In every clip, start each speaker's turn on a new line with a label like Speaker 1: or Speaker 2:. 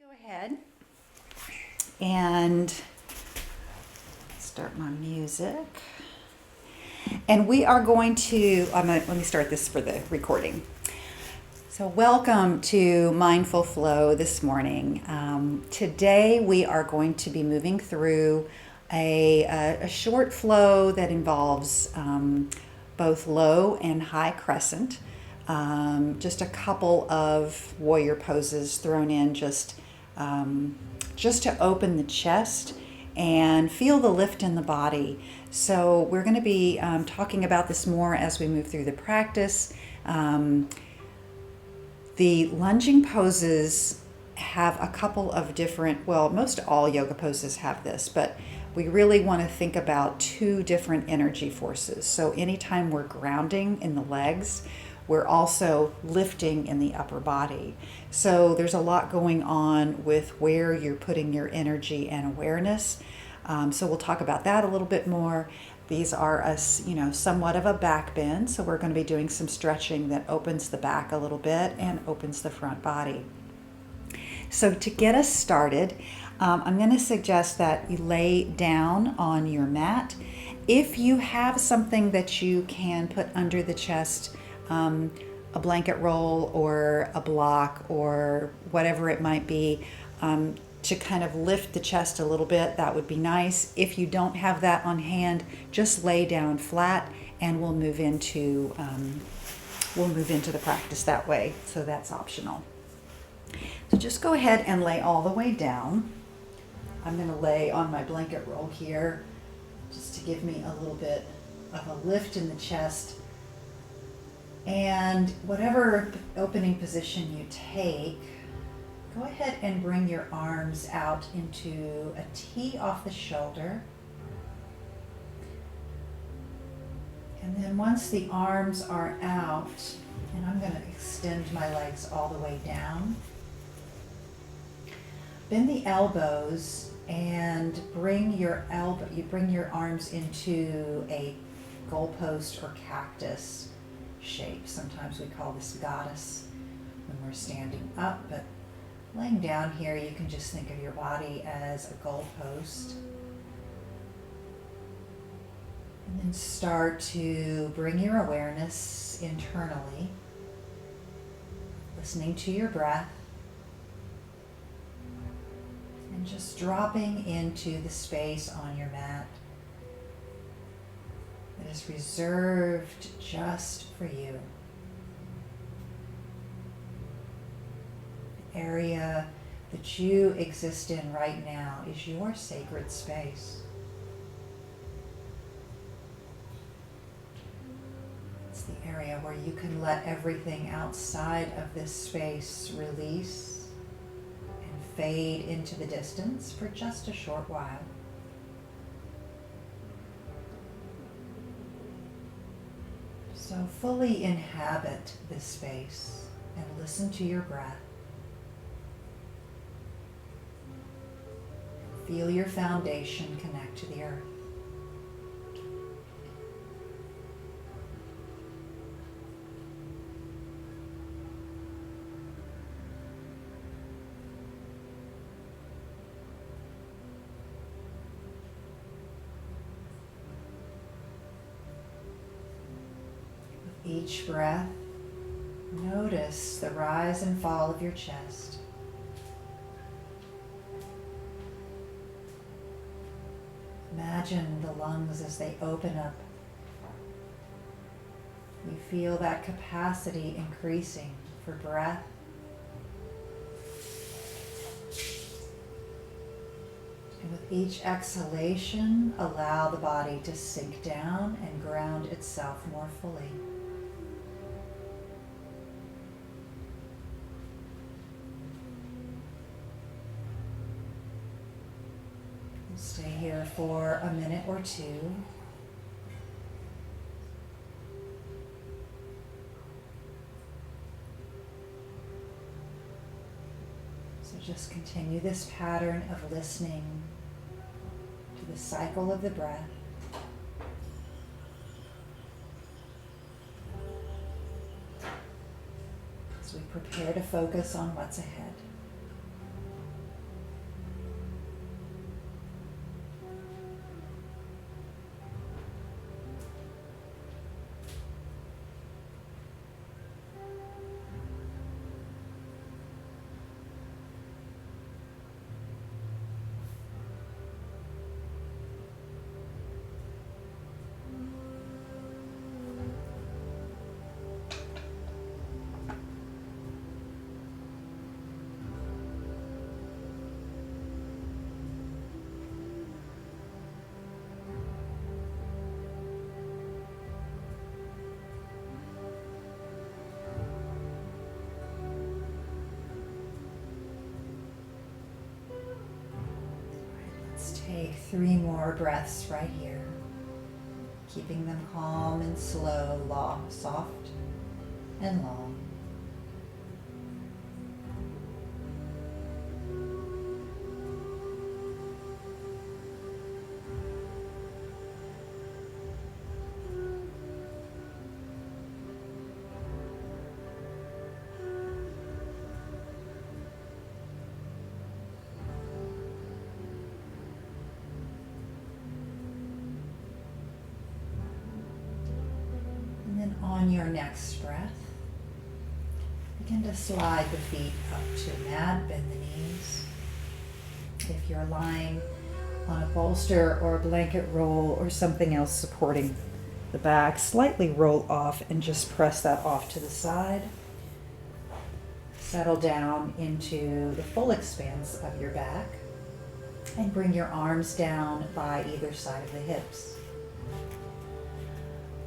Speaker 1: Go ahead and start my music. And we are going to, let me start this for the recording. So welcome to Mindful Flow this morning. Today we are going to be moving through a short flow that involves both low and high crescent. Just a couple of warrior poses thrown in just to open the chest and feel the lift in the body. So we're going to be talking about this more as we move through the practice. The lunging poses have a couple of different, well, most all yoga poses have this, but we really want to think about two different energy forces. So anytime we're grounding in the legs, we're also lifting in the upper body. So there's a lot going on with where you're putting your energy and awareness. So we'll talk about that a little bit more. These are somewhat of a back bend. So we're going to be doing some stretching that opens the back a little bit and opens the front body. So to get us started, I'm going to suggest that you lay down on your mat. If you have something that you can put under the chest, a blanket roll or a block or whatever it might be, to kind of lift the chest a little bit, that would be nice. If you don't have that on hand, just lay down flat and we'll move into the practice that way. So that's optional. So just go ahead and lay all the way down. I'm going to lay on my blanket roll here just to give me a little bit of a lift in the chest. And whatever opening position you take, go ahead and bring your arms out into a T off the shoulder. And then once the arms are out, and I'm going to extend my legs all the way down, bend the elbows and bring your arms into a goalpost or cactus shape. Sometimes we call this goddess when we're standing up, but laying down here, you can just think of your body as a goalpost. And then start to bring your awareness internally, listening to your breath, and just dropping into the space on your mat that is reserved just for you. The area that you exist in right now is your sacred space. It's the area where you can let everything outside of this space release and fade into the distance for just a short while. So fully inhabit this space and listen to your breath. Feel your foundation connect to the earth. Each breath, notice the rise and fall of your chest. Imagine the lungs as they open up. You feel that capacity increasing for breath. And with each exhalation, allow the body to sink down and ground itself more fully. Stay here for a minute or two. So just continue this pattern of listening to the cycle of the breath. As we prepare to focus on what's ahead. 3 more breaths right here, keeping them calm and slow, soft and long. And then on your next breath, begin to slide the feet up to a mat, bend the knees. If you're lying on a bolster or a blanket roll or something else supporting the back, slightly roll off and just press that off to the side. Settle down into the full expanse of your back and bring your arms down by either side of the hips.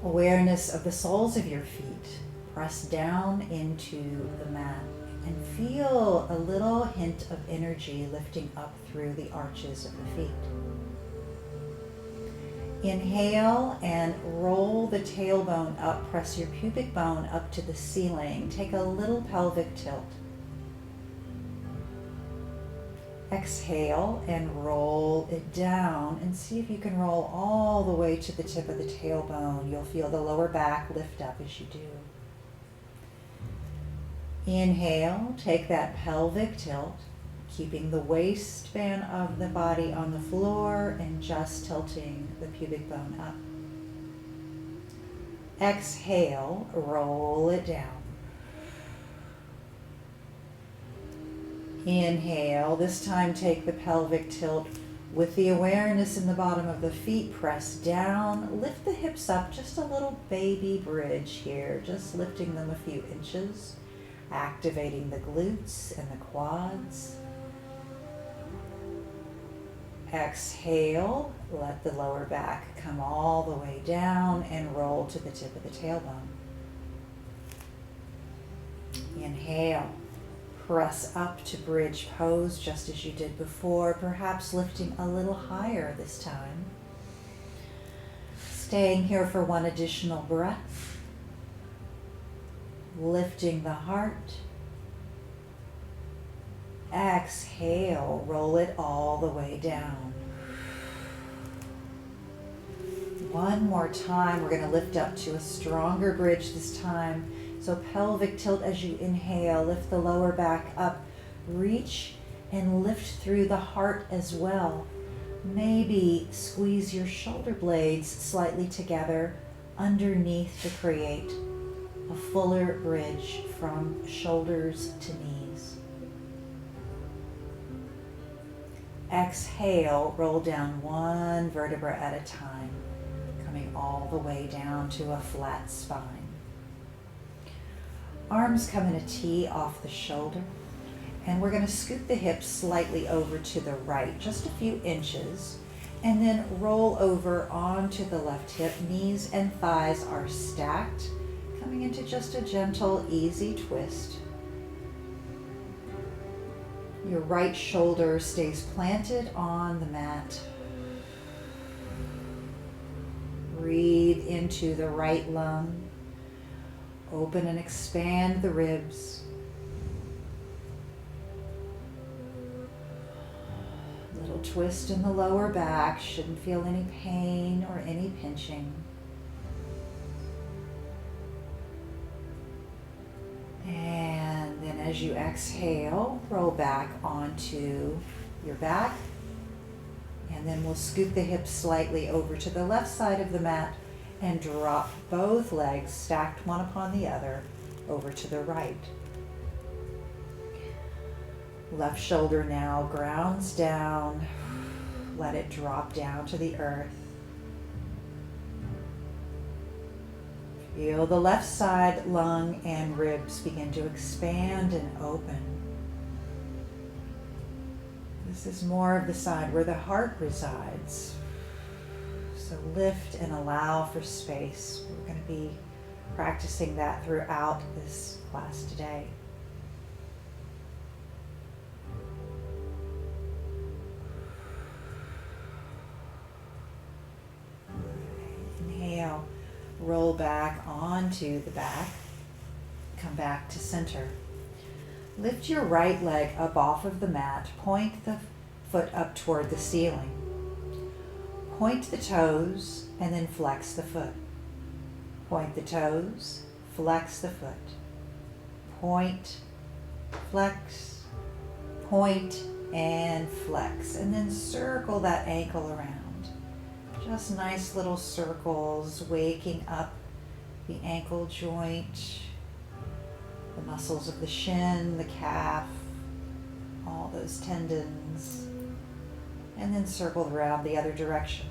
Speaker 1: Awareness of the soles of your feet. Press down into the mat and feel a little hint of energy lifting up through the arches of the feet. Inhale and roll the tailbone up. Press your pubic bone up to the ceiling. Take a little pelvic tilt. Exhale and roll it down and see if you can roll all the way to the tip of the tailbone. You'll feel the lower back lift up as you do. Inhale, take that pelvic tilt, keeping the waistband of the body on the floor and just tilting the pubic bone up. Exhale, roll it down. Inhale, this time take the pelvic tilt with the awareness in the bottom of the feet. Press down, lift the hips up, just a little baby bridge here, just lifting them a few inches, activating the glutes and the quads. Exhale, let the lower back come all the way down and roll to the tip of the tailbone. Inhale. Press up to bridge pose just as you did before, perhaps lifting a little higher this time. Staying here for one additional breath. Lifting the heart. Exhale, roll it all the way down. One more time, we're going to lift up to a stronger bridge this time. So pelvic tilt as you inhale, lift the lower back up, reach and lift through the heart as well. Maybe squeeze your shoulder blades slightly together underneath to create a fuller bridge from shoulders to knees. Exhale, roll down one vertebra at a time, coming all the way down to a flat spine. Arms come in a T off the shoulder, and we're going to scoot the hips slightly over to the right, just a few inches, and then roll over onto the left hip. Knees and thighs are stacked, coming into just a gentle, easy twist. Your right shoulder stays planted on the mat. Breathe into the right lung. Open and expand the ribs. Little twist in the lower back. Shouldn't feel any pain or any pinching. And then as you exhale, roll back onto your back. And then we'll scoot the hips slightly over to the left side of the mat and drop both legs stacked one upon the other over to the right. Left shoulder now grounds down. Let it drop down to the earth. Feel the left side lung and ribs begin to expand and open. This is more of the side where the heart resides. So lift and allow for space. We're going to be practicing that throughout this class today. roll back onto the back. Come back to center. Lift your right leg up off of the mat. Point the foot up toward the ceiling. Point the toes and then flex the foot. Point the toes, flex the foot. Point, flex, point, and flex. And then circle that ankle around. Just nice little circles, waking up the ankle joint, the muscles of the shin, the calf, all those tendons, and then circle around the other direction.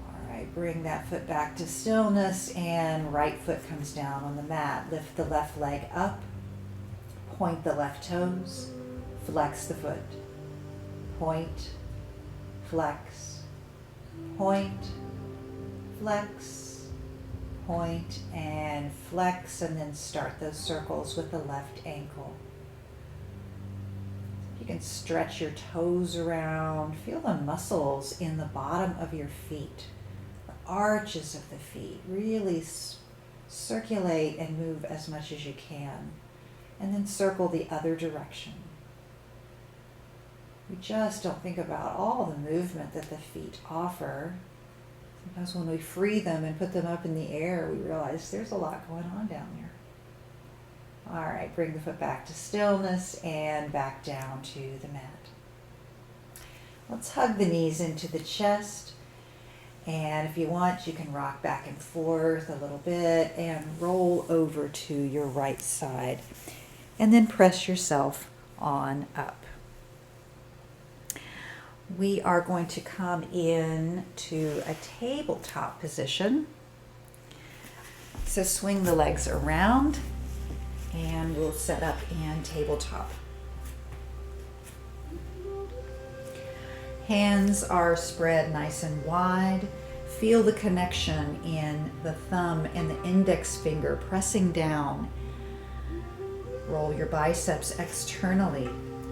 Speaker 1: All right, bring that foot back to stillness, and right foot comes down on the mat. Lift the left leg up, point the left toes, flex the foot, point, flex, point, flex, point, and flex, and then start those circles with the left ankle. You can stretch your toes around. Feel the muscles in the bottom of your feet, the arches of the feet. Really circulate and move as much as you can, and then circle the other direction. We just don't think about all the movement that the feet offer. Sometimes when we free them and put them up in the air, we realize there's a lot going on down there. All right, bring the foot back to stillness and back down to the mat. Let's hug the knees into the chest. And if you want, you can rock back and forth a little bit and roll over to your right side. And then press yourself on up. We are going to come in to a tabletop position. So swing the legs around and we'll set up in tabletop. Hands are spread nice and wide. Feel the connection in the thumb and the index finger pressing down. Roll your biceps externally.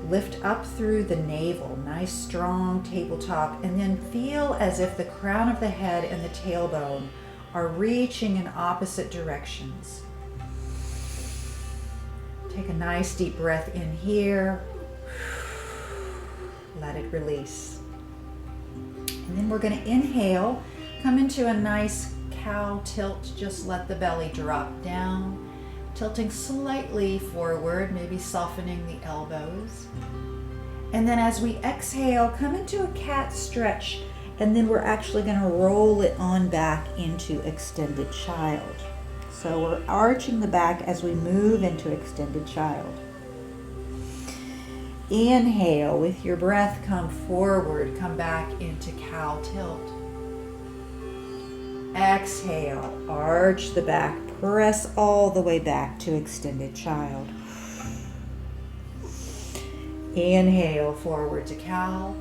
Speaker 1: Lift up through the navel, nice strong tabletop, and then feel as if the crown of the head and the tailbone are reaching in opposite directions. Take a nice deep breath in here. Let it release. And then we're going to inhale, come into a nice cow tilt, just let the belly drop down. Tilting slightly forward, maybe softening the elbows. And then as we exhale, come into a cat stretch, and then we're actually going to roll it on back into extended child. So we're arching the back as we move into extended child. Inhale, with your breath, come forward, come back into cow tilt. Exhale, arch the back, press all the way back to extended child. Inhale, forward to cow.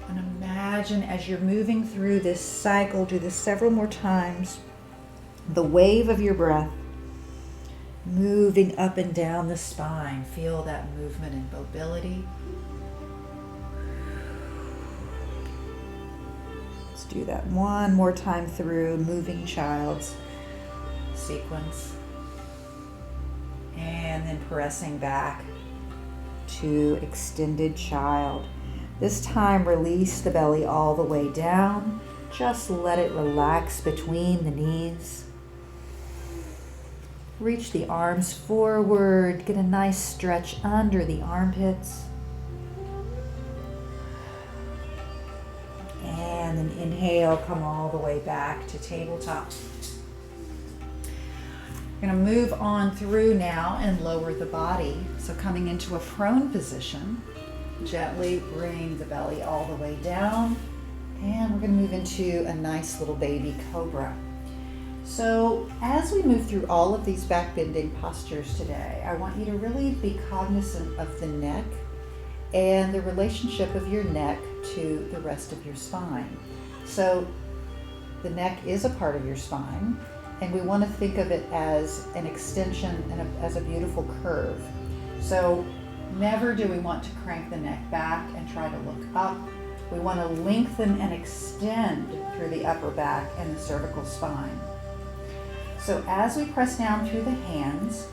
Speaker 1: And imagine as you're moving through this cycle, do this several more times, the wave of your breath moving up and down the spine. Feel that movement and mobility. Let's do that one more time through moving child's sequence. And then pressing back to extended child. This time release the belly all the way down. Just let it relax between the knees. Reach the arms forward. Get a nice stretch under the armpits. And then inhale, come all the way back to tabletop. We're going to move on through now and lower the body. So coming into a prone position, gently bring the belly all the way down. And we're going to move into a nice little baby cobra. So as we move through all of these back bending postures today, I want you to really be cognizant of the neck and the relationship of your neck to the rest of your spine. So the neck is a part of your spine, and we want to think of it as an extension and as a beautiful curve. So never do we want to crank the neck back and try to look up. We want to lengthen and extend through the upper back and the cervical spine. So as we press down through the hands,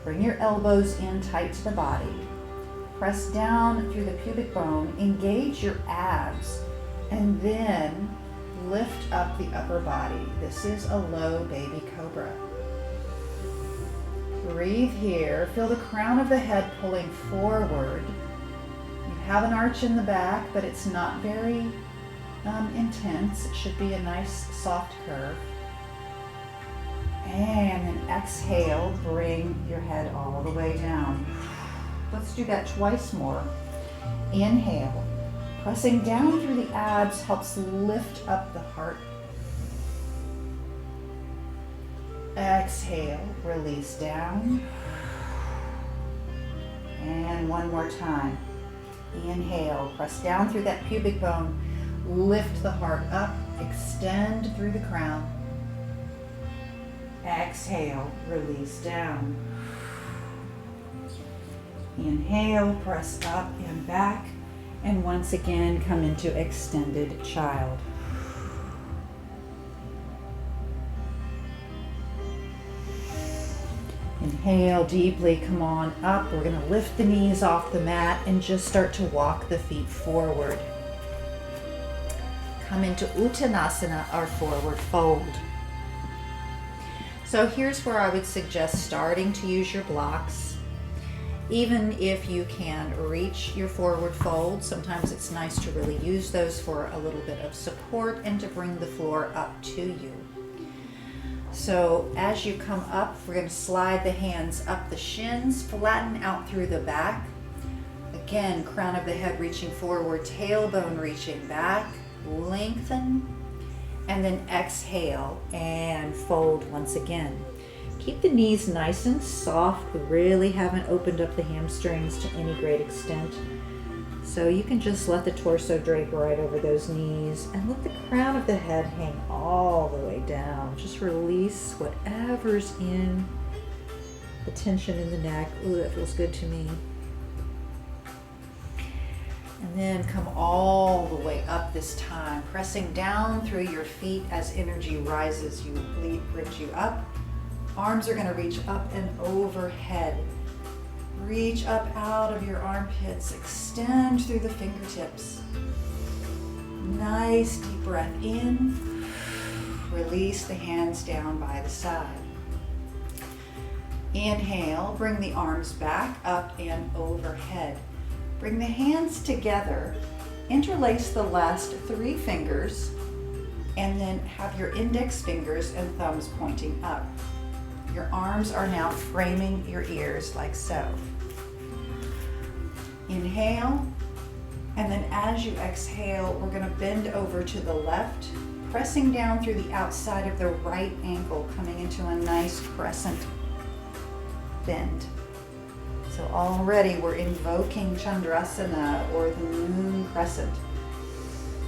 Speaker 1: bring your elbows in tight to the body. Press down through the pubic bone, engage your abs, and then lift up the upper body. This is a low baby cobra. Breathe here. Feel the crown of the head pulling forward. You have an arch in the back, but it's not very intense. It should be a nice soft curve. And then exhale, bring your head all the way down. Let's do that twice more. Inhale. Pressing down through the abs helps lift up the heart. Exhale, release down. And one more time. Inhale, press down through that pubic bone. Lift the heart up, extend through the crown. Exhale, release down. Inhale, press up and back. And once again, come into extended child. Inhale deeply, come on up. We're going to lift the knees off the mat and just start to walk the feet forward. Come into Uttanasana, our forward fold. So here's where I would suggest starting to use your blocks. Even if you can reach your forward fold, sometimes it's nice to really use those for a little bit of support and to bring the floor up to you. So as you come up, we're going to slide the hands up the shins, flatten out through the back. Again, crown of the head reaching forward, tailbone reaching back, lengthen, and then exhale and fold once again. Keep the knees nice and soft. We really haven't opened up the hamstrings to any great extent. So you can just let the torso drape right over those knees and let the crown of the head hang all the way down. Just release whatever's in the tension in the neck. Ooh, that feels good to me. And then come all the way up this time, pressing down through your feet as energy rises. Brings you up. Arms are going to reach up and overhead. Reach up out of your armpits. Extend through the fingertips. Nice deep breath in. Release the hands down by the side. Inhale, bring the arms back up and overhead. Bring the hands together. Interlace the last 3 fingers and then have your index fingers and thumbs pointing up. Your arms are now framing your ears like so. Inhale, and then as you exhale, we're going to bend over to the left, pressing down through the outside of the right ankle, coming into a nice crescent bend. So already we're invoking Chandrasana, or the moon crescent,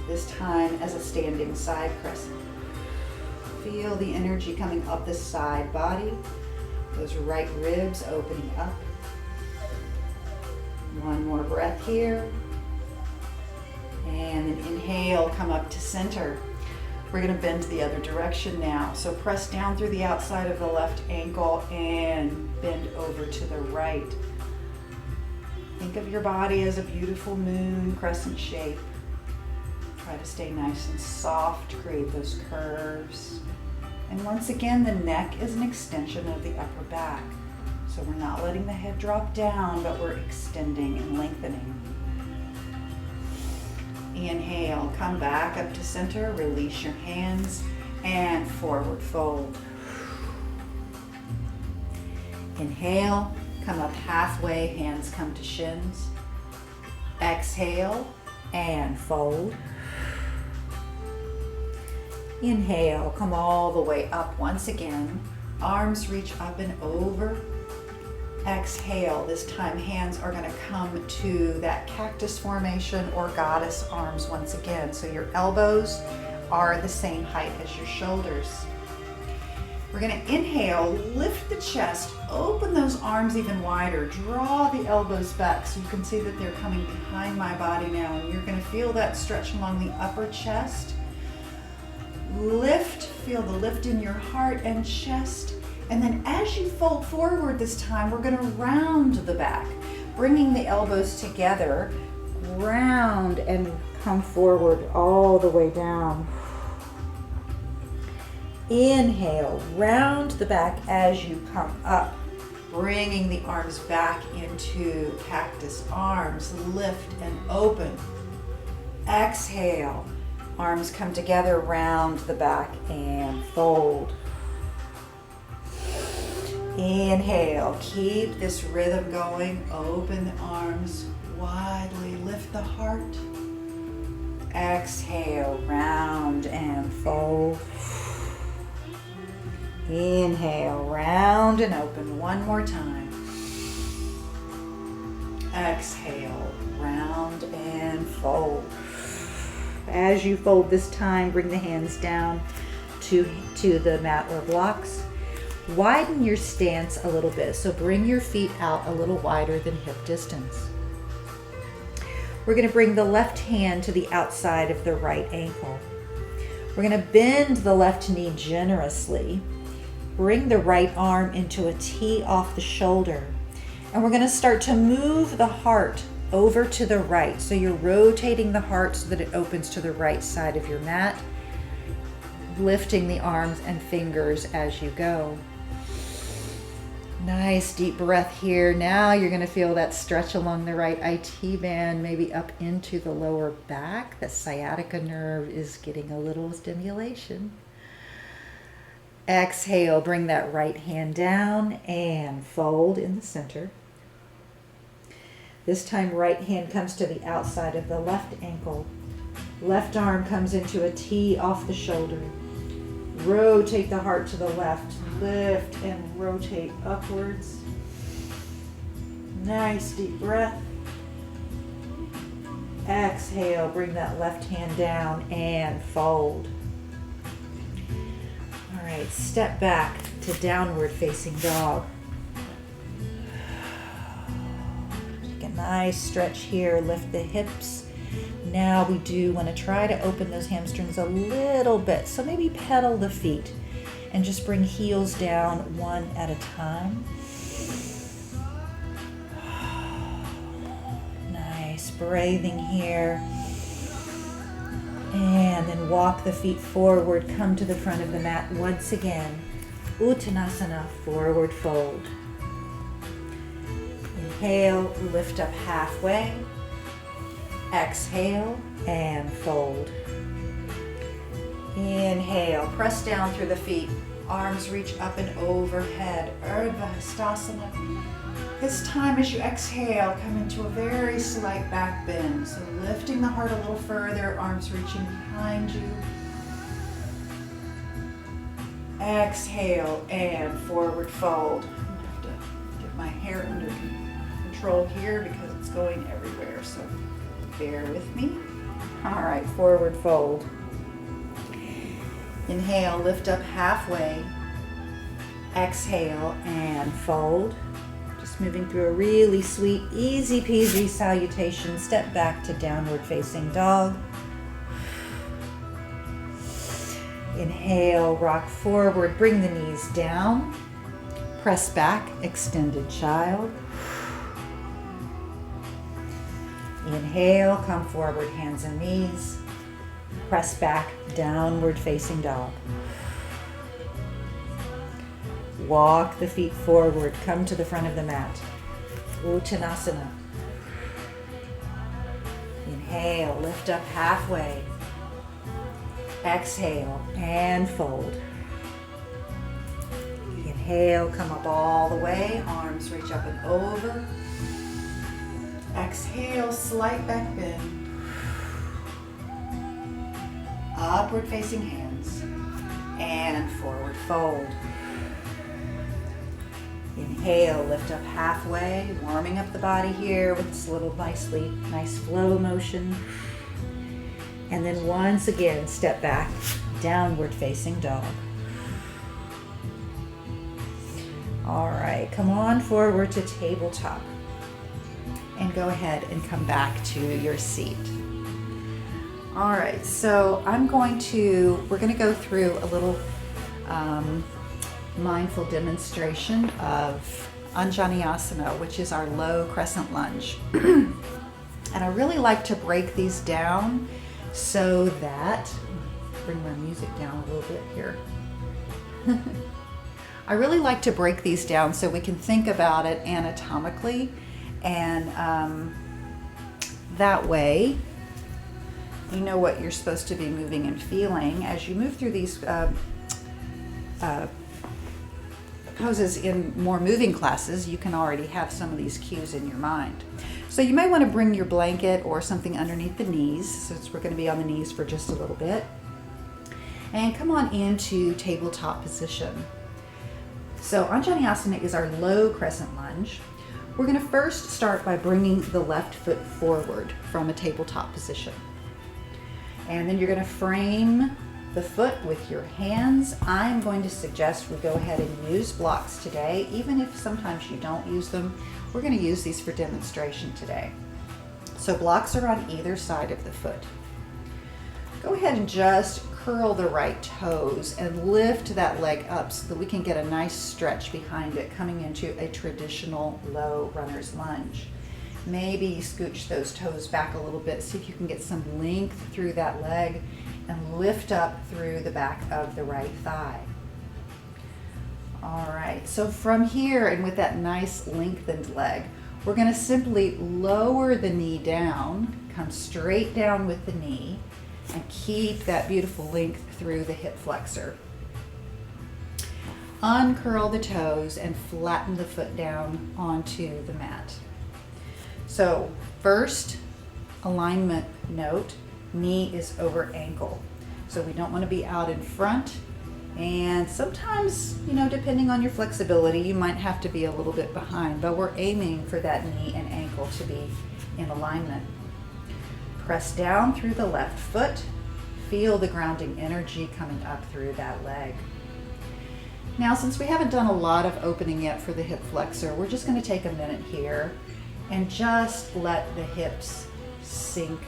Speaker 1: this time as a standing side crescent. Feel the energy coming up the side body, those right ribs opening up. One more breath here. And then inhale, come up to center. We're going to bend to the other direction now. So press down through the outside of the left ankle and bend over to the right. Think of your body as a beautiful moon crescent shape. Try to stay nice and soft, create those curves. And once again, the neck is an extension of the upper back. So we're not letting the head drop down, but we're extending and lengthening. Inhale, come back up to center, release your hands, and forward fold. Inhale, come up halfway, hands come to shins. Exhale, and fold. Inhale, come all the way up once again. Arms reach up and over. Exhale, this time hands are going to come to that cactus formation or goddess arms once again. So your elbows are the same height as your shoulders. We're going to inhale, lift the chest, open those arms even wider, draw the elbows back so you can see that they're coming behind my body now, and you're going to feel that stretch along the upper chest. Lift, feel the lift in your heart and chest, and then as you fold forward this time, we're going to round the back, bringing the elbows together, round and come forward all the way down. Inhale, round the back as you come up, bringing the arms back into cactus arms, lift and open. Exhale, arms come together, round the back and fold. Inhale, keep this rhythm going, open the arms widely, lift the heart. Exhale, round and fold. Inhale, round and open one more time. Exhale, round and fold. As you fold this time, bring the hands down to the mat or blocks. Widen your stance a little bit, so bring your feet out a little wider than hip distance. We're going to bring the left hand to the outside of the right ankle. We're going to bend the left knee generously. Bring the right arm into a T off the shoulder. And we're going to start to move the heart over to the right. So you're rotating the heart so that it opens to the right side of your mat, lifting the arms and fingers as you go. Nice deep breath here. Now you're going to feel that stretch along the right IT band, maybe up into the lower back. The sciatica nerve is getting a little stimulation. Exhale, bring that right hand down and fold in the center. This time, right hand comes to the outside of the left ankle. Left arm comes into a T off the shoulder. Rotate the heart to the left. Lift and rotate upwards. Nice deep breath. Exhale, bring that left hand down and fold. All right, step back to downward facing dog. Take a nice stretch here, lift the hips. Now we do want to try to open those hamstrings a little bit. So maybe pedal the feet and just bring heels down one at a time. Nice breathing here. And then walk the feet forward, come to the front of the mat once again. Uttanasana, forward fold. Inhale, lift up halfway. Exhale and fold. Inhale, press down through the feet. Arms reach up and overhead. Urdhva Hastasana. This time as you exhale, come into a very slight back bend. So lifting the heart a little further, arms reaching behind you. Exhale and forward fold. I have to get my hair under control here because it's going everywhere, so bear with me. All right, forward fold. Inhale, lift up halfway. Exhale and fold. Just moving through a really sweet, easy peasy salutation. Step back to downward facing dog. Inhale, rock forward, bring the knees down. Press back, extended child. Inhale, come forward, hands and knees. Press back, downward facing dog. Walk the feet forward, come to the front of the mat. Uttanasana. Inhale, lift up halfway. Exhale and fold. Inhale, come up all the way, arms reach up and over. Exhale, slight back bend. Upward facing hands and forward fold. Inhale, lift up halfway, warming up the body here with this little nice flow motion. And then once again, step back, downward facing dog. All right, come on forward to tabletop. And go ahead and come back to your seat. All right, so we're going to go through a little mindful demonstration of Anjaneyasana, which is our low crescent lunge. And I really like to break these down so that, bring my music down a little bit here. I really like to break these down so we can think about it anatomically, and that way you know what you're supposed to be moving and feeling as you move through these poses in more moving classes. You can already have some of these cues in your mind. So you may want to bring your blanket or something underneath the knees, since we're going to be on the knees for just a little bit. And come on into tabletop position. So Anjaneyasana is our low crescent lunge. We're going to first start by bringing the left foot forward from a tabletop position. And then you're going to frame the foot with your hands. I'm going to suggest we go ahead and use blocks today, even if sometimes you don't use them. We're going to use these for demonstration today. So blocks are on either side of the foot. Go ahead and just curl the right toes and lift that leg up so that we can get a nice stretch behind it, coming into a traditional low runner's lunge. Maybe scooch those toes back a little bit, see if you can get some length through that leg and lift up through the back of the right thigh. All right, so from here, and with that nice lengthened leg, we're going to simply lower the knee down, come straight down with the knee, and keep that beautiful length through the hip flexor. Uncurl the toes and flatten the foot down onto the mat. So first alignment note, knee is over ankle. So we don't want to be out in front. And sometimes, depending on your flexibility, you might have to be a little bit behind, but we're aiming for that knee and ankle to be in alignment. Press down through the left foot. Feel the grounding energy coming up through that leg. Now, since we haven't done a lot of opening yet for the hip flexor, we're just going to take a minute here and just let the hips sink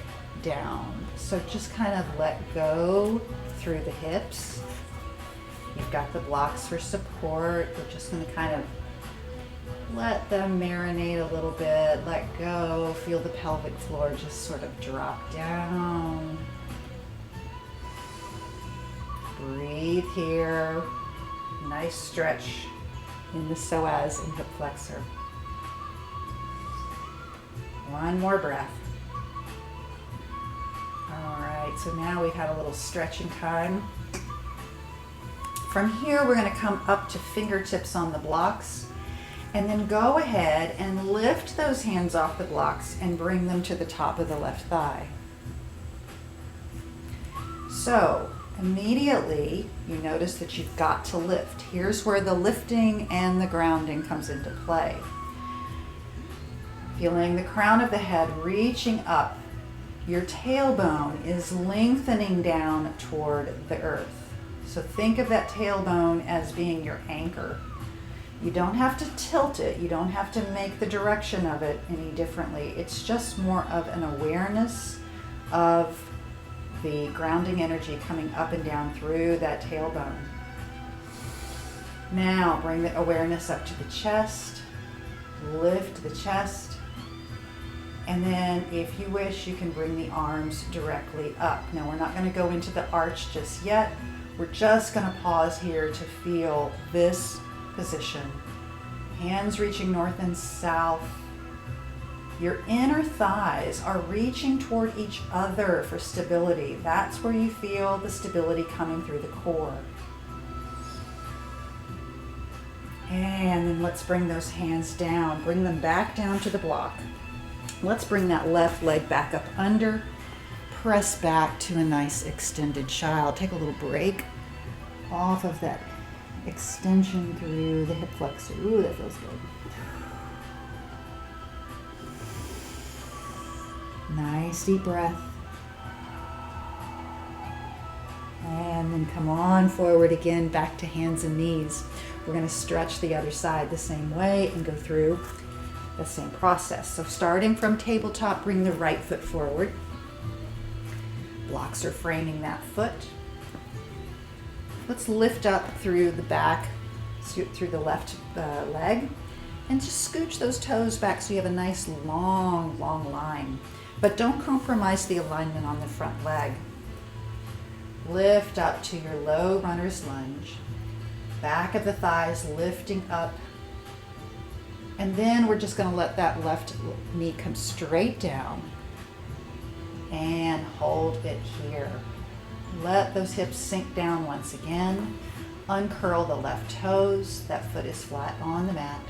Speaker 1: down. So just kind of let go through the hips. You've got the blocks for support. We're just going to kind of let them marinate a little bit, let go, feel the pelvic floor just sort of drop down. Breathe here. Nice stretch in the psoas and hip flexor. One more breath. All right, so now we've had a little stretching time. From here, we're going to come up to fingertips on the blocks, and then go ahead and lift those hands off the blocks and bring them to the top of the left thigh. So immediately you notice that you've got to lift. Here's where the lifting and the grounding comes into play. Feeling the crown of the head reaching up. Your tailbone is lengthening down toward the earth. So think of that tailbone as being your anchor. You don't have to tilt it. You don't have to make the direction of it any differently. It's just more of an awareness of the grounding energy coming up and down through that tailbone. Now bring the awareness up to the chest. Lift the chest. And then if you wish, you can bring the arms directly up. Now we're not going to go into the arch just yet. We're just going to pause here to feel this position. Hands reaching north and south. Your inner thighs are reaching toward each other for stability. That's where you feel the stability coming through the core. And then let's bring those hands down. Bring them back down to the block. Let's bring that left leg back up under. Press back to a nice extended child. Take a little break off of that extension through the hip flexor. Ooh, that feels good. Nice deep breath. And then come on forward again, back to hands and knees. We're going to stretch the other side the same way and go through the same process. So starting from tabletop, bring the right foot forward. Blocks are framing that foot. Let's lift up through the back, through the left leg, and just scooch those toes back so you have a nice long line. But don't compromise the alignment on the front leg. Lift up to your low runner's lunge. Back of the thighs lifting up. And then we're just going to let that left knee come straight down. And hold it here. Let those hips sink down once again. Uncurl the left toes. That foot is flat on the mat.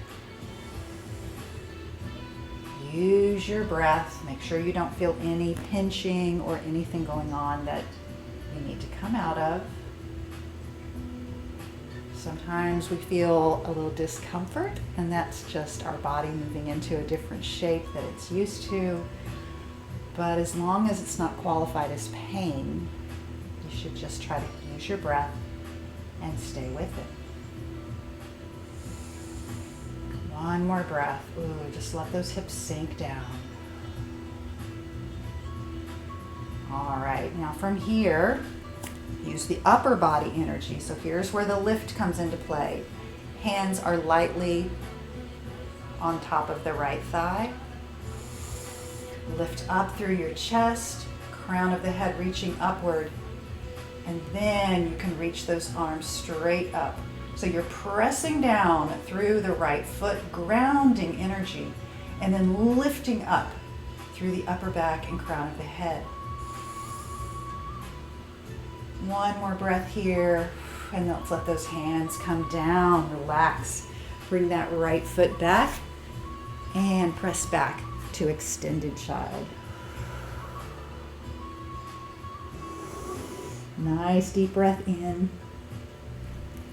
Speaker 1: Use your breath. Make sure you don't feel any pinching or anything going on that you need to come out of. Sometimes we feel a little discomfort, and that's just our body moving into a different shape that it's used to. But as long as it's not qualified as pain, you should just try to use your breath and stay with it. One more breath. Ooh, just let those hips sink down. All right, now from here, use the upper body energy. So here's where the lift comes into play. Hands are lightly on top of the right thigh. Lift up through your chest, crown of the head reaching upward. And then you can reach those arms straight up. So you're pressing down through the right foot, grounding energy, and then lifting up through the upper back and crown of the head. One more breath here, and let's let those hands come down, relax. Bring that right foot back and press back to extended child. Nice deep breath in.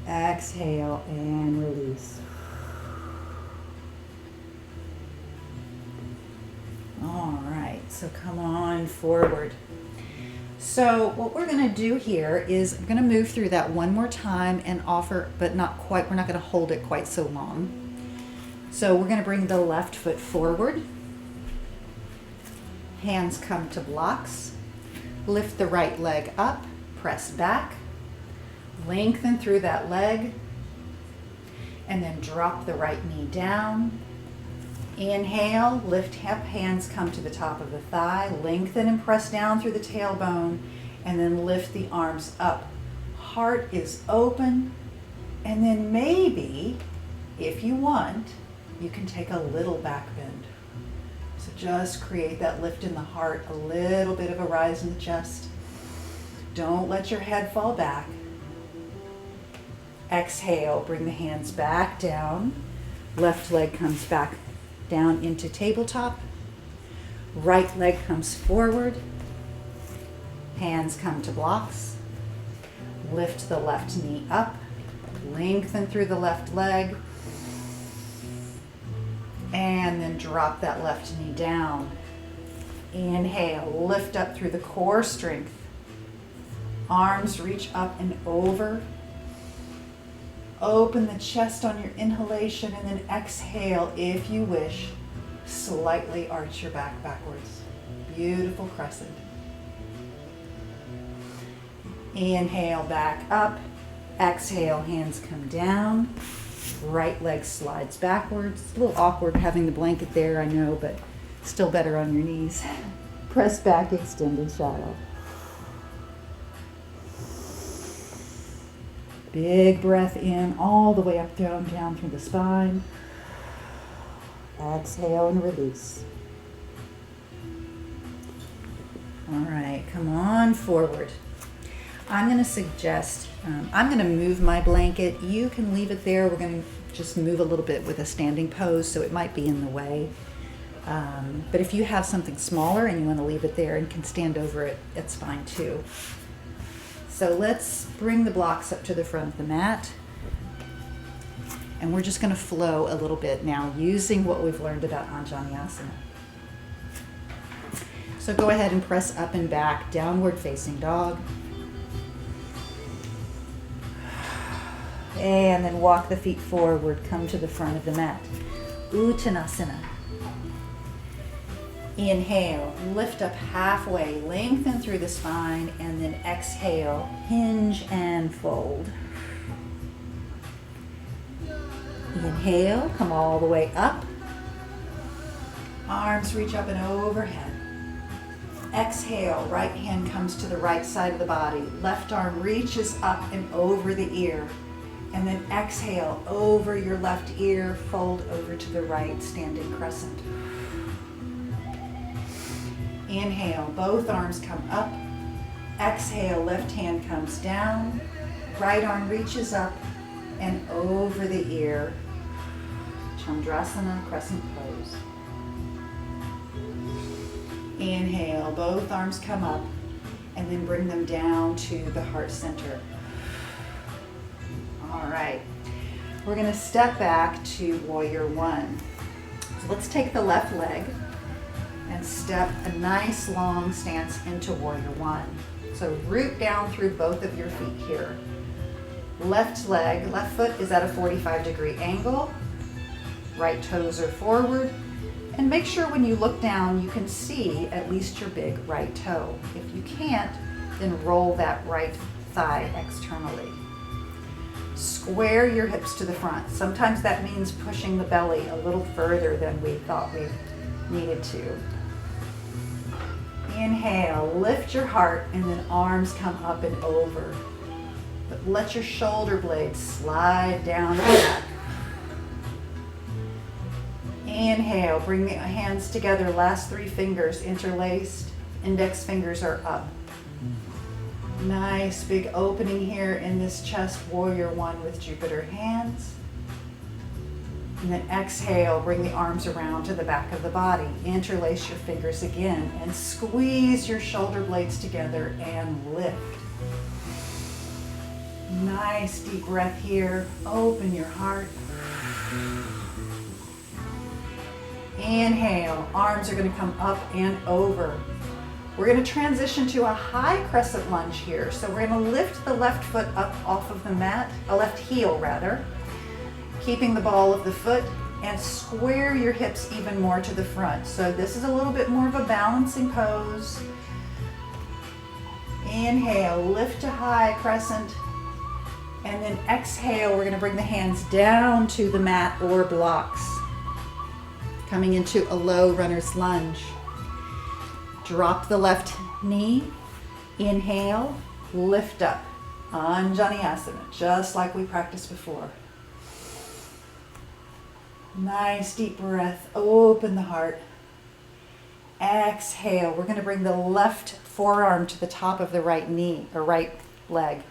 Speaker 1: Exhale and release. All right, so come on forward. So what we're going to do here is I'm going to move through that one more time and offer, but not quite, we're not going to hold it quite so long. So we're going to bring the left foot forward. Hands come to blocks. Lift the right leg up, press back. Lengthen through that leg. And then drop the right knee down. Inhale, lift up, hands come to the top of the thigh, lengthen and press down through the tailbone, and then lift the arms up. Heart is open, and then maybe, if you want, you can take a little back bend. So just create that lift in the heart, a little bit of a rise in the chest. Don't let your head fall back. Exhale, bring the hands back down. Left leg comes back down into tabletop. Right leg comes forward. Hands come to blocks. Lift the left knee up. Lengthen through the left leg. And then drop that left knee down. Inhale, lift up through the core strength. Arms reach up and over. Open the chest on your inhalation, and then exhale, if you wish. Slightly arch your back backwards. Beautiful crescent. Inhale, back up. Exhale, hands come down. Right leg slides backwards. It's a little awkward having the blanket there, I know, but still better on your knees. Press back, extended shadow. Big breath in all the way up, down through the spine. Exhale and release. All right, come on forward. I'm going to suggest, I'm going to move my blanket. You can leave it there. We're going to just move a little bit with a standing pose, so it might be in the way. But if you have something smaller and you want to leave it there and can stand over it, it's fine too. So let's bring the blocks up to the front of the mat. And we're just going to flow a little bit now using what we've learned about Anjaneyasana. So go ahead and press up and back, downward facing dog. And then walk the feet forward, come to the front of the mat. Uttanasana. Inhale, lift up halfway, lengthen through the spine, and then exhale, hinge and fold. Inhale, come all the way up. Arms reach up and overhead. Exhale, right hand comes to the right side of the body. Left arm reaches up and over the ear. And then exhale, over your left ear, fold over to the right, standing crescent. Inhale, both arms come up. Exhale, left hand comes down. Right arm reaches up and over the ear. Chandrasana, crescent pose. Inhale, both arms come up and then bring them down to the heart center. All right, we're gonna step back to warrior one. So let's take the left leg and step a nice long stance into warrior one. So root down through both of your feet here. Left leg, left foot is at a 45-degree angle. Right toes are forward. And make sure when you look down, you can see at least your big right toe. If you can't, then roll that right thigh externally. Square your hips to the front. Sometimes that means pushing the belly a little further than we thought we needed to. Inhale, lift your heart, and then arms come up and over. But let your shoulder blades slide down the back. Inhale, bring the hands together, last three fingers interlaced, index fingers are up. Nice big opening here in this chest, warrior one with Jupiter hands. And then exhale, bring the arms around to the back of the body. Interlace your fingers again and squeeze your shoulder blades together and lift. Nice deep breath here. Open your heart. Inhale, arms are going to come up and over. We're going to transition to a high crescent lunge here. So we're going to lift the left foot up off of the mat, a left heel rather, keeping the ball of the foot, and square your hips even more to the front. So this is a little bit more of a balancing pose. Inhale, lift to high crescent, and then exhale, we're going to bring the hands down to the mat or blocks, coming into a low runner's lunge. Drop the left knee, inhale, lift up, Anjaneyasana, just like we practiced before. Nice deep breath, open the heart. Exhale, we're gonna bring the left forearm to the top of the right knee, or right leg,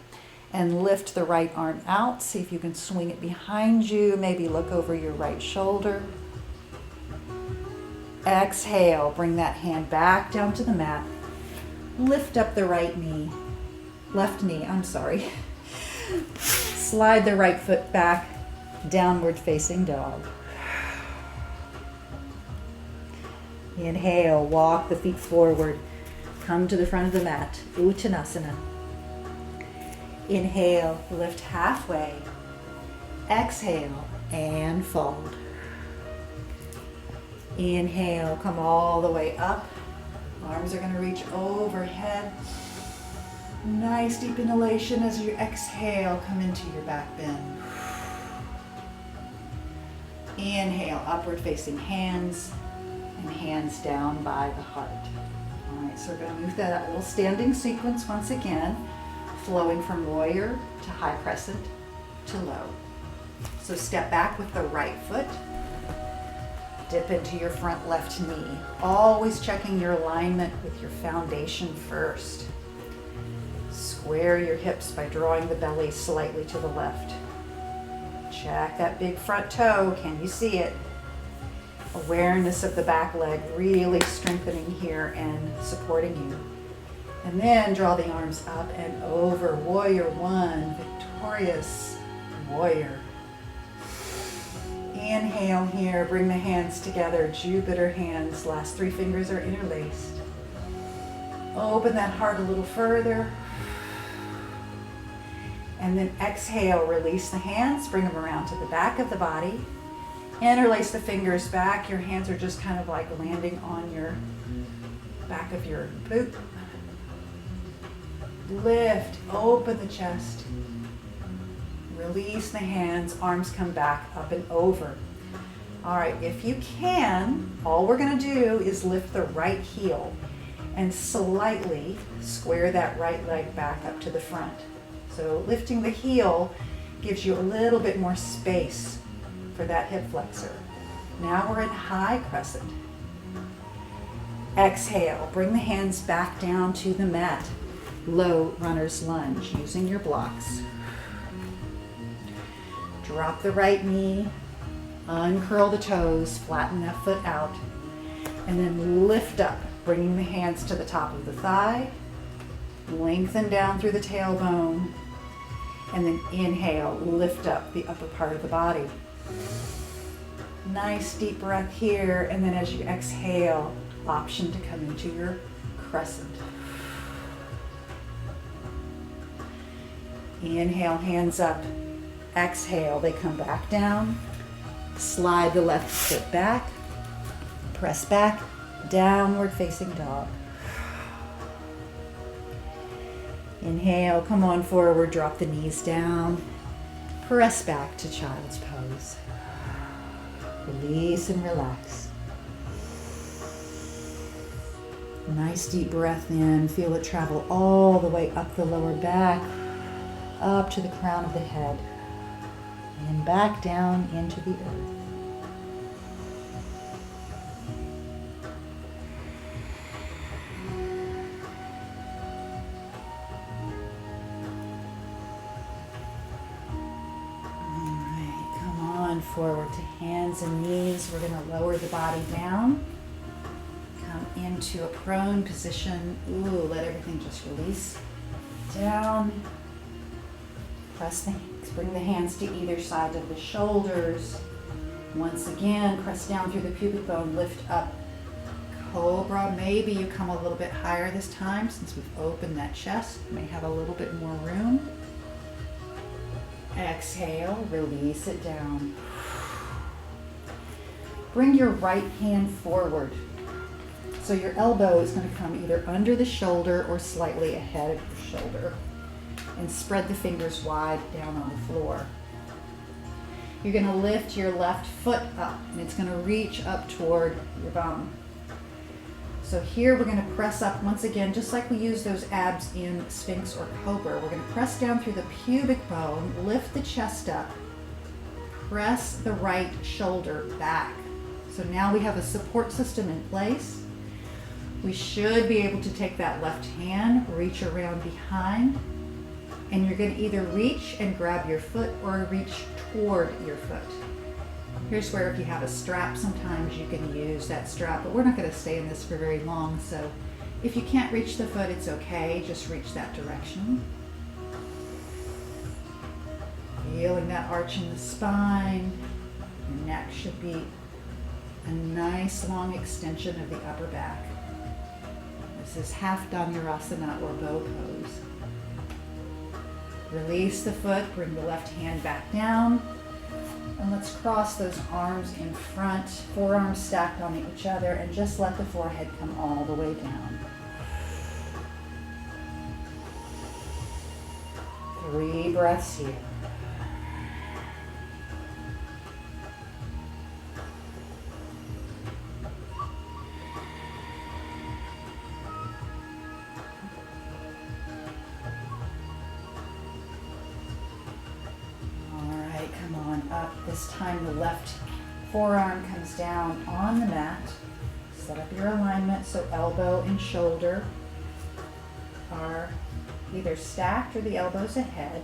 Speaker 1: and lift the right arm out. See if you can swing it behind you, maybe look over your right shoulder. Exhale, bring that hand back down to the mat. Lift up the left knee, I'm sorry. Slide the right foot back, downward facing dog. Inhale, walk the feet forward. Come to the front of the mat, Uttanasana. Inhale, lift halfway. Exhale, and fold. Inhale, come all the way up. Arms are going to reach overhead. Nice deep inhalation as you exhale, come into your back bend. Inhale, upward facing hands, and hands down by the heart. All right, so we're going to move that little standing sequence once again, flowing from warrior to high crescent to low. So step back with the right foot. Dip into your front left knee, always checking your alignment with your foundation first. Square your hips by drawing the belly slightly to the left. Check that big front toe, can you see it? Awareness of the back leg really strengthening here and supporting you. And then draw the arms up and over, warrior one, victorious warrior. Inhale here, bring the hands together, Jupiter hands, last three fingers are interlaced. Open that heart a little further. And then exhale, release the hands, bring them around to the back of the body. Interlace the fingers back. Your hands are just kind of like landing on your back of your boot. Lift, open the chest. Release the hands, arms come back up and over. All right, if you can, all we're gonna do is lift the right heel and slightly square that right leg back up to the front. So lifting the heel gives you a little bit more space for that hip flexor. Now we're in high crescent. Exhale, bring the hands back down to the mat. Low runner's lunge using your blocks. Drop the right knee, uncurl the toes, flatten that foot out, and then lift up, bringing the hands to the top of the thigh, lengthen down through the tailbone, and then inhale, lift up the upper part of the body. Nice deep breath here, and then as you exhale, option to come into your crescent. Inhale, hands up. Exhale, they come back down. Slide the left foot back. Press back, downward facing dog. Inhale, come on forward, drop the knees down. Press back to child's pose. Release and relax. Nice deep breath in. Feel it travel all the way up the lower back, up to the crown of the head, and back down into the earth. Forward to hands and knees. We're going to lower the body down. Come into a prone position. Ooh, let everything just release down. Bring the hands to either side of the shoulders. Once again, press down through the pubic bone, lift up. Cobra, maybe you come a little bit higher this time since we've opened that chest. You may have a little bit more room. Exhale, release it down. Bring your right hand forward. So your elbow is going to come either under the shoulder or slightly ahead of your shoulder. And spread the fingers wide down on the floor. You're going to lift your left foot up, and it's going to reach up toward your bum. So here we're going to press up once again, just like we use those abs in Sphinx or Cobra. We're going to press down through the pubic bone, lift the chest up, press the right shoulder back. So now we have a support system in place. We should be able to take that left hand, reach around behind, and you're going to either reach and grab your foot or reach toward your foot. Here's where if you have a strap, sometimes you can use that strap, but we're not going to stay in this for very long. So if you can't reach the foot, it's okay. Just reach that direction. Feeling that arch in the spine. Your neck should be a nice long extension of the upper back. This is half Dhanurasana or bow pose. Release the foot, bring the left hand back down. And let's cross those arms in front, forearms stacked on each other, and just let the forehead come all the way down. 3 breaths here. This time the left forearm comes down on the mat. Set up your alignment so elbow and shoulder are either stacked or the elbows ahead.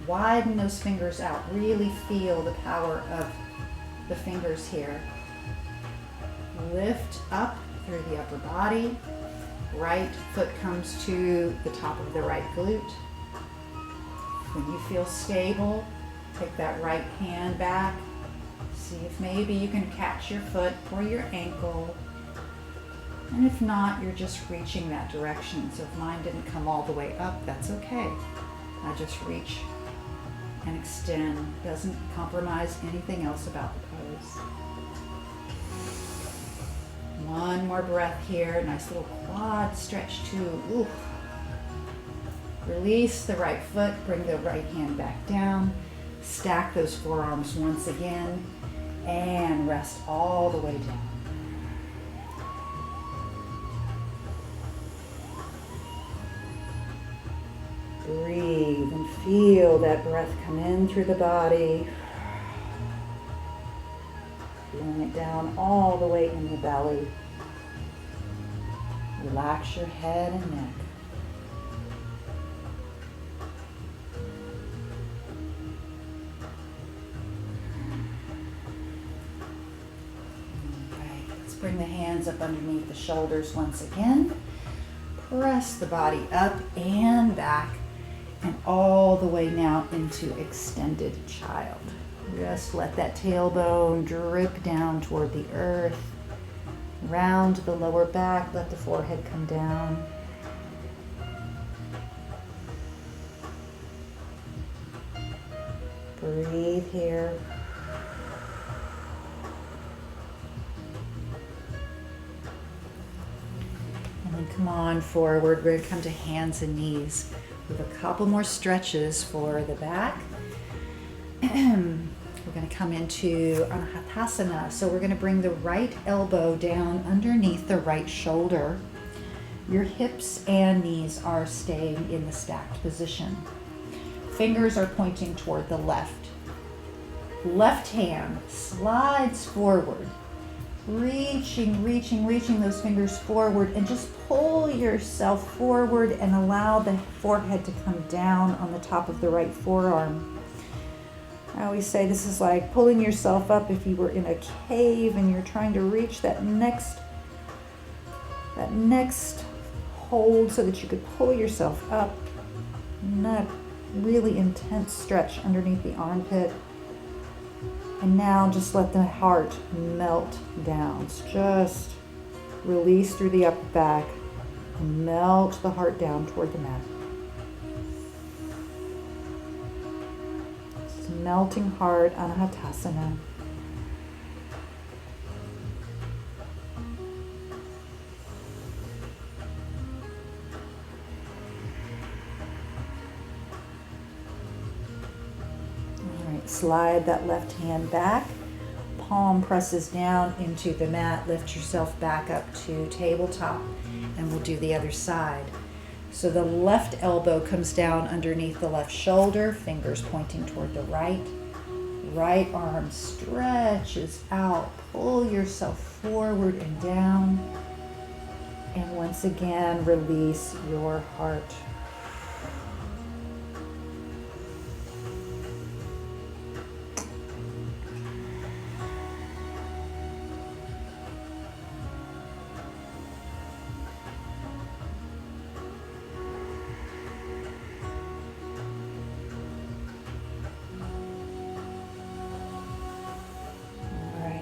Speaker 1: Widen those fingers out. Really feel the power of the fingers here. Lift up through the upper body. Right foot comes to the top of the right glute. When you feel stable, take that right hand back. See if maybe you can catch your foot or your ankle. And if not, you're just reaching that direction. So if mine didn't come all the way up, that's okay. I just reach and extend. Doesn't compromise anything else about the pose. One more breath here. Nice little quad stretch too. Ooh. Release the right foot. Bring the right hand back down. Stack those forearms once again. And rest all the way down. Breathe and feel that breath come in through the body. Feeling it down all the way in the belly. Relax your head and neck. Okay, let's bring the hands up underneath the shoulders once again. Press the body up and back and all the way now into extended child. Just let that tailbone drip down toward the earth. Round the lower back, let the forehead come down. Breathe here. And then come on forward. We're going to come to hands and knees. We have a couple more stretches for the back. We're going to come into Anahatasana. So we're going to bring the right elbow down underneath the right shoulder. Your hips and knees are staying in the stacked position. Fingers are pointing toward the left. Left hand slides forward. Reaching those fingers forward, and just pull yourself forward and allow the forehead to come down on the top of the right forearm. I always say this is like pulling yourself up if you were in a cave and you're trying to reach that next hold so that you could pull yourself up. Not really intense stretch underneath the armpit. And now just let the heart melt down. Just release through the upper back and melt the heart down toward the mat. Just melting heart, Anahatasana. Slide that left hand back, palm presses down into the mat, lift yourself back up to tabletop, and we'll do the other side. So the left elbow comes down underneath the left shoulder, fingers pointing toward the right. Right arm stretches out, pull yourself forward and down, and once again release your heart.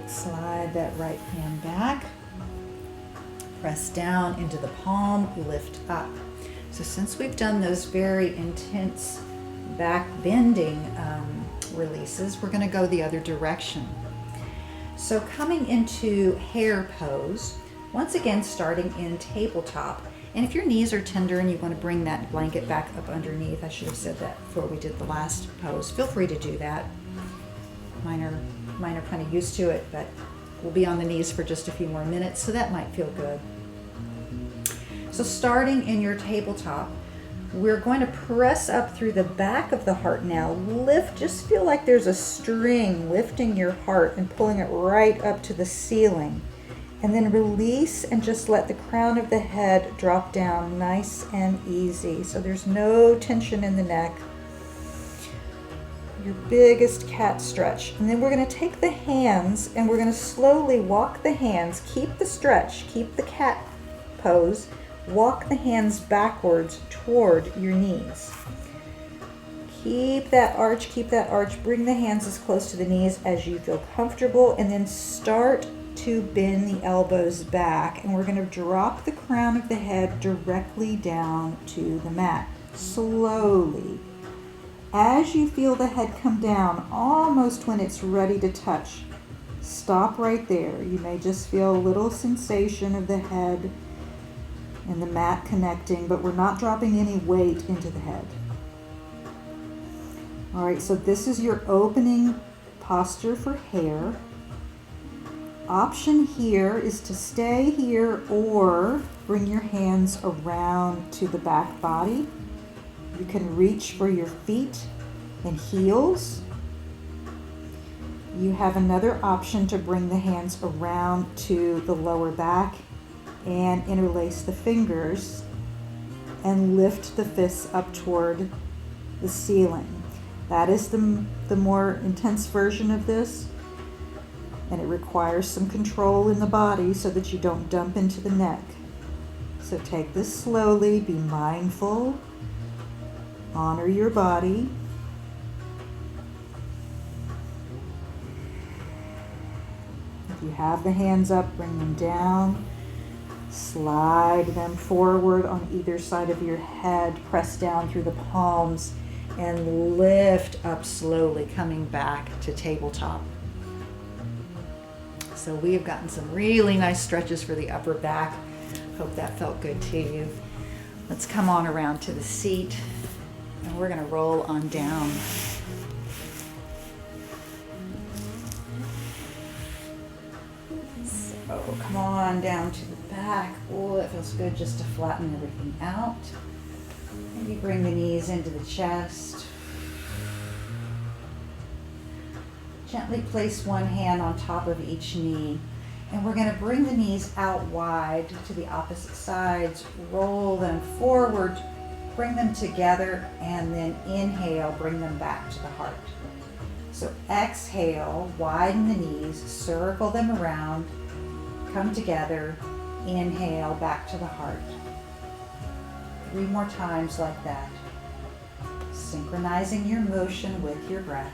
Speaker 1: Slide that right hand back, press down into the palm, lift up. So since we've done those very intense back bending releases, we're going to go the other direction. So coming into hare pose, once again starting in tabletop. And if your knees are tender and you want to bring that blanket back up underneath, I should have said that before we did the last pose, feel free to do that. Mine are kind of used to it, but we'll be on the knees for just a few more minutes, so that might feel good. So starting in your tabletop, we're going to press up through the back of the heart now. Lift, just feel like there's a string lifting your heart and pulling it right up to the ceiling. And then release and just let the crown of the head drop down nice and easy. So there's no tension in the neck. Your biggest cat stretch. And then we're going to take the hands and we're going to slowly walk the hands. Keep the stretch, keep the cat pose. Walk the hands backwards toward your knees. Keep that arch, Bring the hands as close to the knees as you feel comfortable, and then start to bend the elbows back. And we're going to drop the crown of the head directly down to the mat. Slowly.
Speaker 2: As you feel the head come down, almost when it's ready to touch, stop right there. You may just feel a little sensation of the head and the mat connecting, but we're not dropping any weight into the head. All right, so this is your opening posture for hair. Option here is to stay here or bring your hands around to the back body. You can reach for your feet and heels. You have another option to bring the hands around to the lower back and interlace the fingers and lift the fists up toward the ceiling. That is the more intense version of this, and it requires some control in the body so that you don't dump into the neck. So take this slowly, be mindful, honor your body. If you have the hands up, bring them down. Slide them forward on either side of your head. Press down through the palms and lift up slowly, coming back to tabletop. So we have gotten some really nice stretches for the upper back. Hope that felt good to you. Let's come on around to the seat and we're going to roll on down. So come on down to the back. Oh, that feels good just to flatten everything out. Maybe bring the knees into the chest. Gently place one hand on top of each knee. And we're going to bring the knees out wide to the opposite sides. Roll them forward. Bring them together. And then inhale, bring them back to the heart. So exhale, widen the knees. Circle them around. Come together. Inhale, back to the heart. 3 more times like that. Synchronizing your motion with your breath.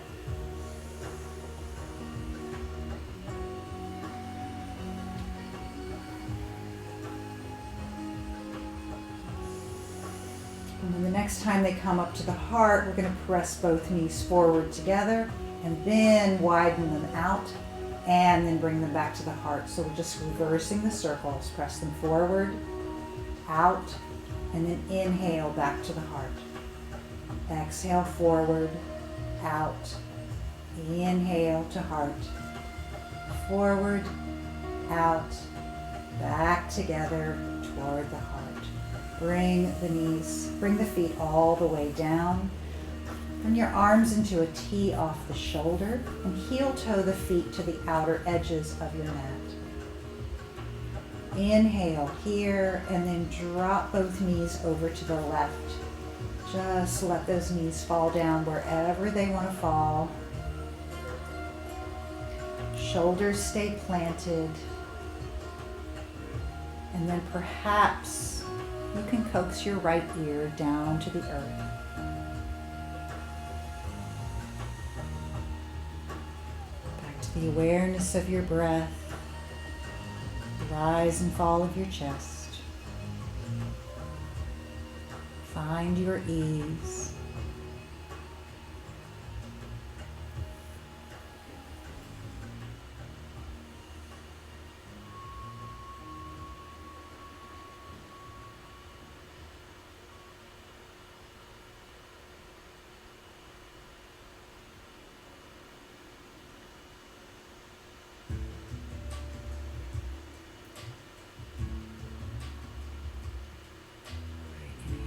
Speaker 2: And then the next time they come up to the heart, we're going to press both knees forward together and then widen them out and then bring them back to the heart. So we're just reversing the circles. Press them forward, out, and then inhale back to the heart. Exhale forward, out, inhale to heart. Forward, out, back together toward the heart. Bring the knees, bring the feet all the way down. Bring your arms into a T off the shoulder and heel toe the feet to the outer edges of your mat. Inhale here and then drop both knees over to the left. Just let those knees fall down wherever they want to fall. Shoulders stay planted. And then perhaps you can coax your right ear down to the earth. Back to the awareness of your breath, the rise and fall of your chest. Find your ease.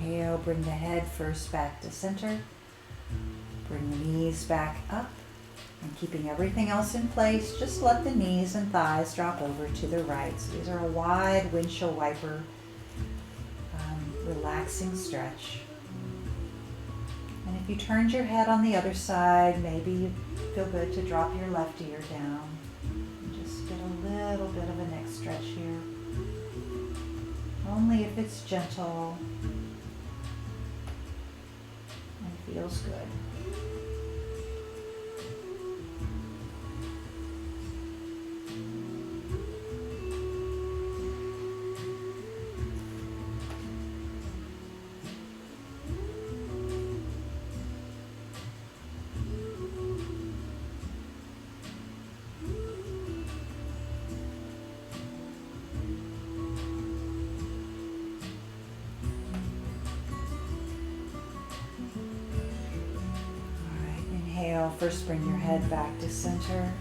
Speaker 2: Inhale, bring the head first back to center. Bring the knees back up. And keeping everything else in place, just let the knees and thighs drop over to the right. So these are a wide windshield wiper, relaxing stretch. And if you turned your head on the other side, maybe you feel good to drop your left ear down. And just get a little bit of a neck stretch here. Only if it's gentle and feels good. inhale, first bring your head back to center.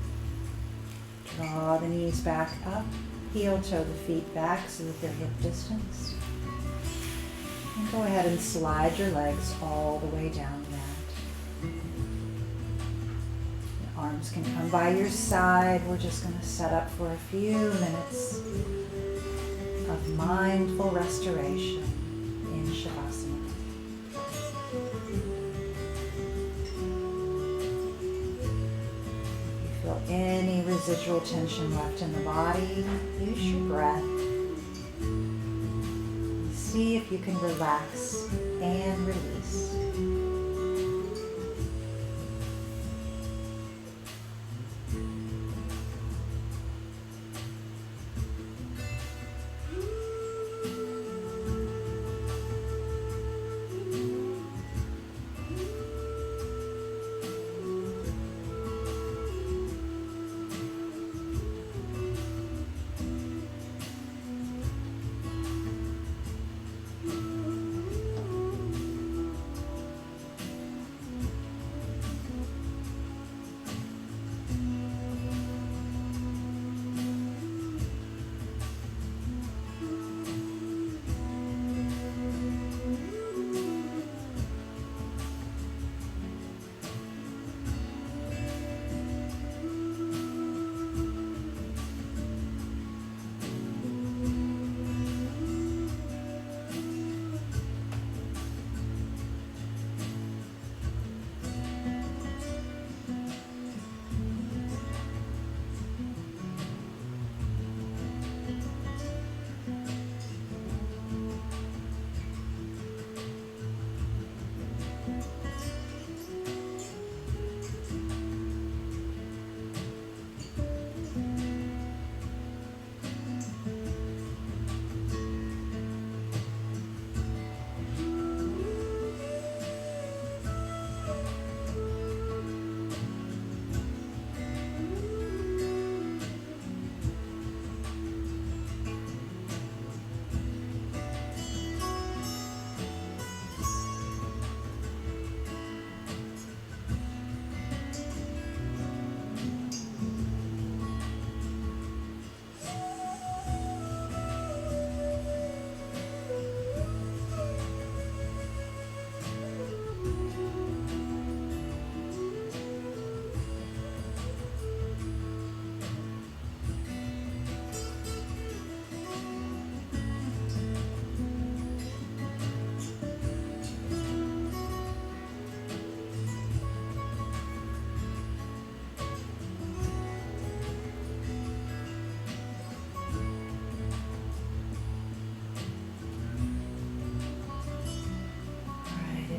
Speaker 2: Draw the knees back up. Heel toe the feet back so that they're hip distance. And go ahead and slide your legs all the way down the mat. The arms can come by your side. We're just going to set up for a few minutes of mindful restoration in Shavasana. Any residual tension left in the body, use your breath. See if you can relax and release.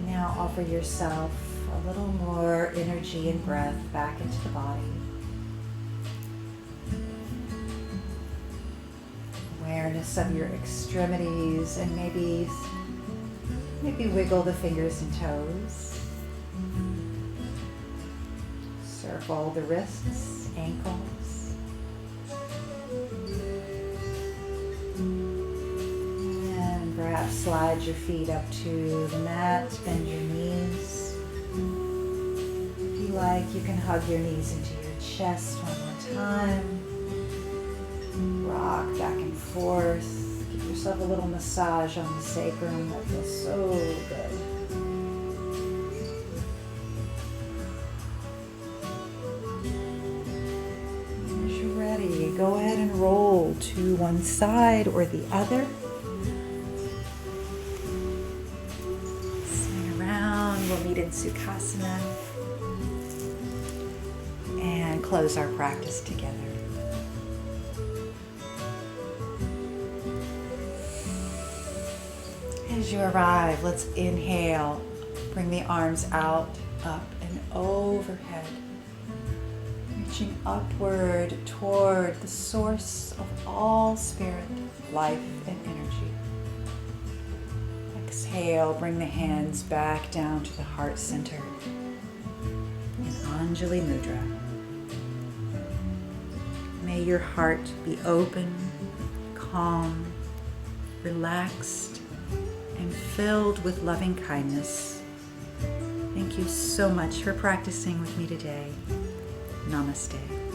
Speaker 2: Now offer yourself a little more energy and breath back into the body. Awareness of your extremities, and maybe wiggle the fingers and toes. Circle the wrists, ankles. And perhaps slide your feet up to the mat, bend your knees. If you like, you can hug your knees into your chest one more time. Rock back and forth. Give yourself a little massage on the sacrum. That feels so good. As you're ready, go ahead and roll to one side or the other. Swing around. We'll meet in Sukhasana and close our practice together. As you arrive, let's inhale. Bring the arms out, up and overhead. Reaching upward toward the source of all spirit, life, and energy. Exhale, bring the hands back down to the heart center in Anjali Mudra. May your heart be open, calm, relaxed, and filled with loving kindness.
Speaker 1: Thank you so much for practicing with me today. Namaste.